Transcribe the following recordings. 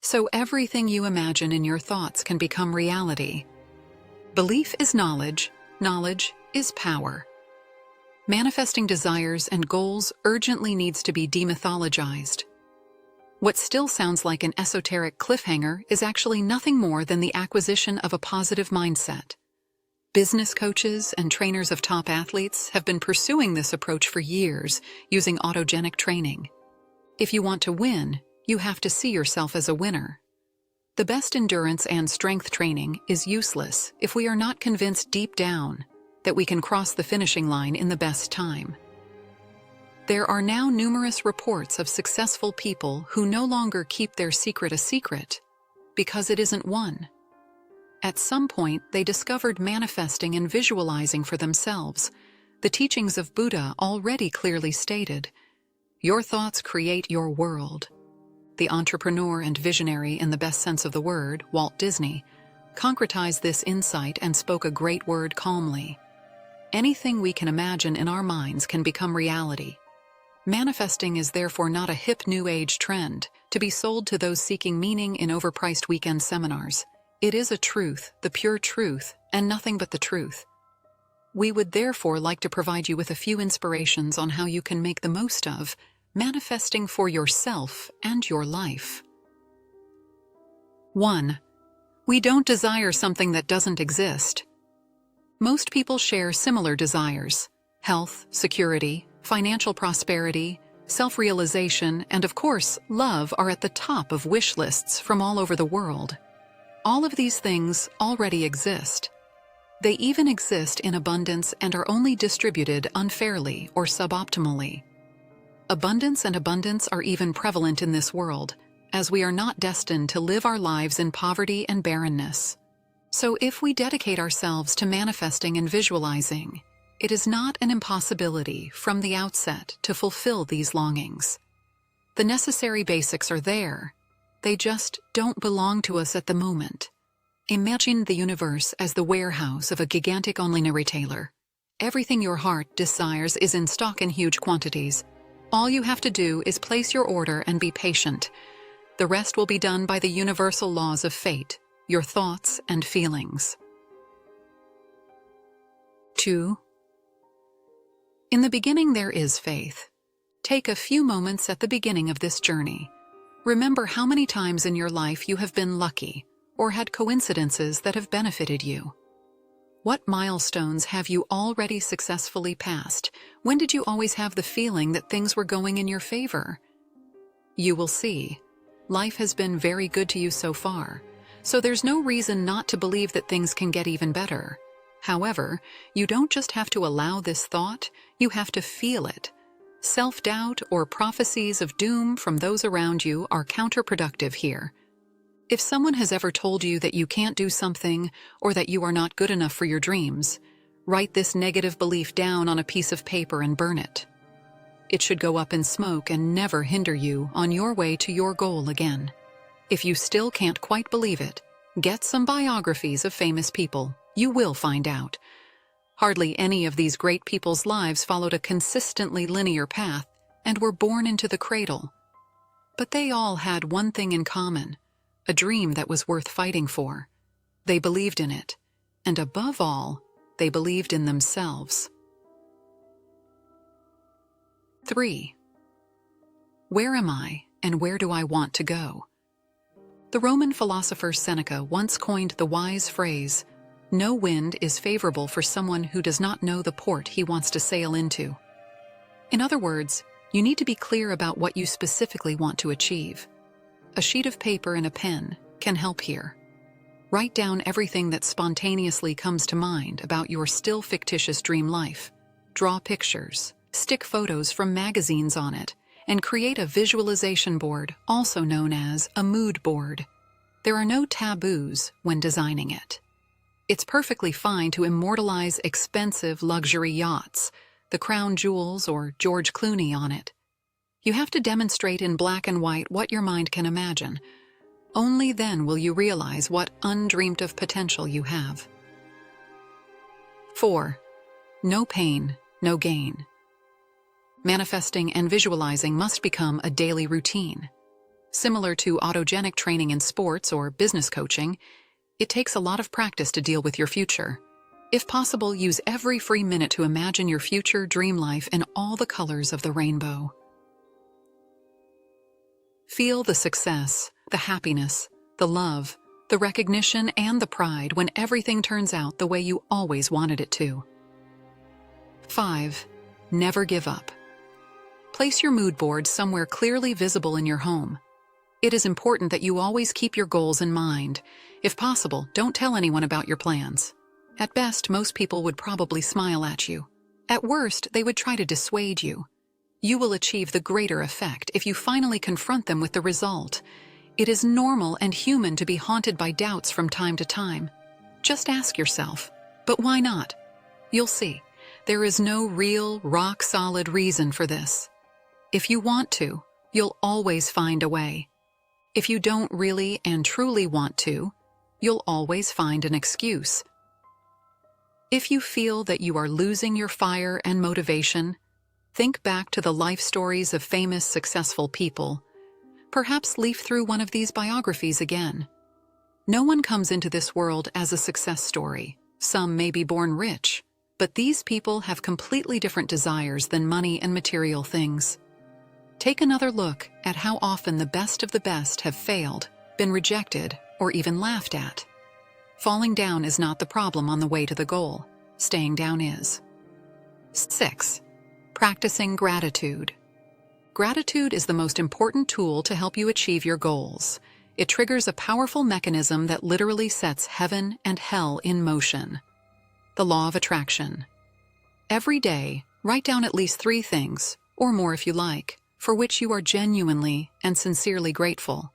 So everything you imagine in your thoughts can become reality. Belief is knowledge. Knowledge is power. Manifesting desires and goals urgently needs to be demythologized. What still sounds like an esoteric cliffhanger is actually nothing more than the acquisition of a positive mindset. Business coaches and trainers of top athletes have been pursuing this approach for years using autogenic training. If you want to win, you have to see yourself as a winner. The best endurance and strength training is useless if we are not convinced deep down that we can cross the finishing line in the best time. There are now numerous reports of successful people who no longer keep their secret a secret because it isn't one. At some point, they discovered manifesting and visualizing for themselves. The teachings of Buddha already clearly stated, "Your thoughts create your world." The entrepreneur and visionary in the best sense of the word, Walt Disney, concretized this insight and spoke a great word calmly. Anything we can imagine in our minds can become reality. Manifesting is therefore not a hip New Age trend to be sold to those seeking meaning in overpriced weekend seminars. It is a truth, the pure truth, and nothing but the truth. We would therefore like to provide you with a few inspirations on how you can make the most of manifesting for yourself and your life. 1. We don't desire something that doesn't exist. Most people share similar desires: health, security, financial prosperity, self-realization, and of course, love are at the top of wish lists from all over the world. All of these things already exist. They even exist in abundance and are only distributed unfairly or suboptimally. Abundance and abundance are even prevalent in this world, as we are not destined to live our lives in poverty and barrenness. So if we dedicate ourselves to manifesting and visualizing, it is not an impossibility from the outset to fulfill these longings. The necessary basics are there. They just don't belong to us at the moment. Imagine the universe as the warehouse of a gigantic online retailer. Everything your heart desires is in stock in huge quantities. All you have to do is place your order and be patient. The rest will be done by the universal laws of fate, your thoughts and feelings. 2. In the beginning there is faith. Take a few moments at the beginning of this journey. Remember how many times in your life you have been lucky or had coincidences that have benefited you. What milestones have you already successfully passed? When did you always have the feeling that things were going in your favor? You will see. Life has been very good to you so far, so there's no reason not to believe that things can get even better. However, you don't just have to allow this thought, you have to feel it. Self-doubt or prophecies of doom from those around you are counterproductive here. If someone has ever told you that you can't do something or that you are not good enough for your dreams, write this negative belief down on a piece of paper and burn it. It should go up in smoke and never hinder you on your way to your goal again. If you still can't quite believe it, get some biographies of famous people. You will find out. Hardly any of these great people's lives followed a consistently linear path and were born into the cradle. But they all had one thing in common: a dream that was worth fighting for. They believed in it, and above all, they believed in themselves. 3. Where am I, and where do I want to go? The Roman philosopher Seneca once coined the wise phrase, "No wind is favorable for someone who does not know the port he wants to sail into." In other words, you need to be clear about what you specifically want to achieve. A sheet of paper and a pen can help here. Write down everything that spontaneously comes to mind about your still fictitious dream life. Draw pictures, stick photos from magazines on it, and create a visualization board, also known as a mood board. There are no taboos when designing it. It's perfectly fine to immortalize expensive luxury yachts, the crown jewels or George Clooney on it. You have to demonstrate in black and white what your mind can imagine. Only then will you realize what undreamt of potential you have. 4. No pain, no gain. Manifesting and visualizing must become a daily routine. Similar to autogenic training in sports or business coaching, it takes a lot of practice to deal with your future. If possible, use every free minute to imagine your future dream life in all the colors of the rainbow. Feel the success, the happiness, the love, the recognition, and the pride when everything turns out the way you always wanted it to. 5. Never give up. Place your mood board somewhere clearly visible in your home. It is important that you always keep your goals in mind. If possible, don't tell anyone about your plans. At best, most people would probably smile at you. At worst, they would try to dissuade you. You will achieve the greater effect if you finally confront them with the result. It is normal and human to be haunted by doubts from time to time. Just ask yourself, but why not? You'll see, there is no real, rock-solid reason for this. If you want to, you'll always find a way. If you don't really and truly want to, you'll always find an excuse. If you feel that you are losing your fire and motivation, think back to the life stories of famous, successful people. Perhaps leaf through one of these biographies again. No one comes into this world as a success story. Some may be born rich, but these people have completely different desires than money and material things. Take another look at how often the best of the best have failed, been rejected, or even laughed at. Falling down is not the problem on the way to the goal. Staying down is. 6. Practicing gratitude. Gratitude is the most important tool to help you achieve your goals. It triggers a powerful mechanism that literally sets heaven and hell in motion. The law of attraction. Every day, write down at least 3 things, or more if you like, for which you are genuinely and sincerely grateful.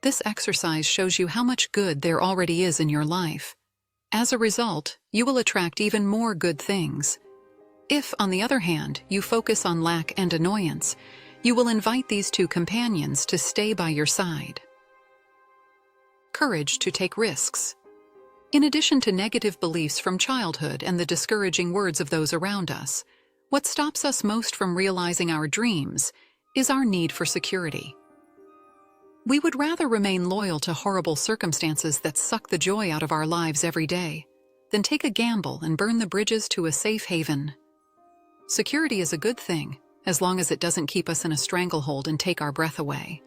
This exercise shows you how much good there already is in your life. As a result, you will attract even more good things. If, on the other hand, you focus on lack and annoyance, you will invite these 2 companions to stay by your side. Courage to take risks. In addition to negative beliefs from childhood and the discouraging words of those around us, what stops us most from realizing our dreams is our need for security. We would rather remain loyal to horrible circumstances that suck the joy out of our lives every day than take a gamble and burn the bridges to a safe haven. Security is a good thing, as long as it doesn't keep us in a stranglehold and take our breath away.